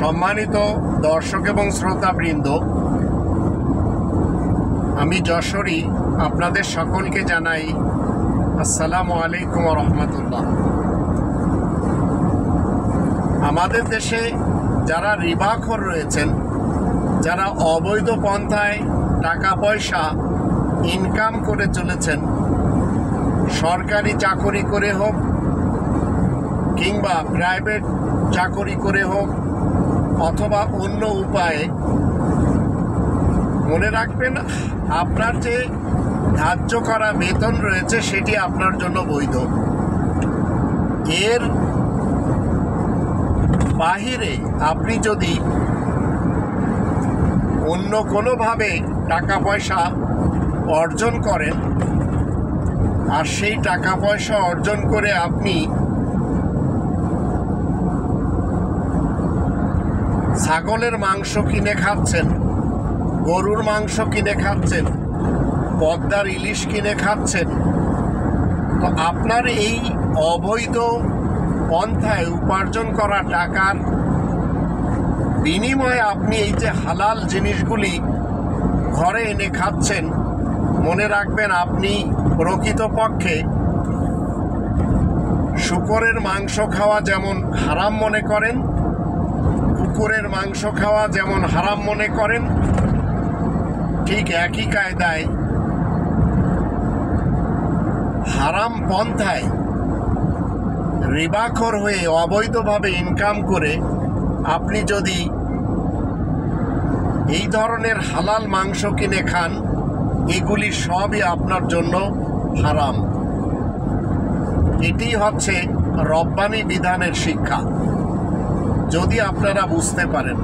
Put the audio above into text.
সম্মানিত দর্শক এবং শ্রোতাবৃন্দ, আমি যশোরী আপনাদের সকলকে জানাই আসসালামু আলাইকুম ওয়া রাহমাতুল্লাহ। আমাদের দেশে যারা রিবাখোর রয়েছেন, যারা অবৈধ পন্থায় টাকা পয়সা ইনকাম করে চলেছেন, সরকারি চাকরি করে হোক কিংবা প্রাইভেট চাকরি করে হোক অথবা অন্য উপায়ে, মনে রাখবেন আপনার যে ধার্য করা বেতন রয়েছে সেটি আপনার জন্য বৈধ। এর বাহিরে আপনি যদি অন্য কোনোভাবে টাকা পয়সা অর্জন করেন আর সেই টাকা পয়সা অর্জন করে আপনি ছাগলের মাংস কিনে খাচ্ছেন, গরুর মাংস কিনে খাচ্ছেন, পদ্মার ইলিশ কিনে খাচ্ছেন, তো আপনার এই অবৈধ পন্থায় উপার্জন করা টাকার বিনিময়ে আপনি এই যে হালাল জিনিসগুলি ঘরে এনে খাচ্ছেন, মনে রাখবেন আপনি প্রকৃতপক্ষে শূকরের মাংস খাওয়া যেমন হারাম মনে করেন, কুকুরের মাংস খাওয়া যেমন হারাম মনে করেন, ঠিক একই কায়দায় হারাম পন্থায় রিবাখোর হয়ে অবৈধভাবে ইনকাম করে আপনি যদি এই ধরনের হালাল মাংস কিনে খান, এগুলি সবই আপনার জন্য হারাম। এটি হচ্ছে রব্বানি বিধানের শিক্ষা, যদি আপনারা বুঝতে পারেন।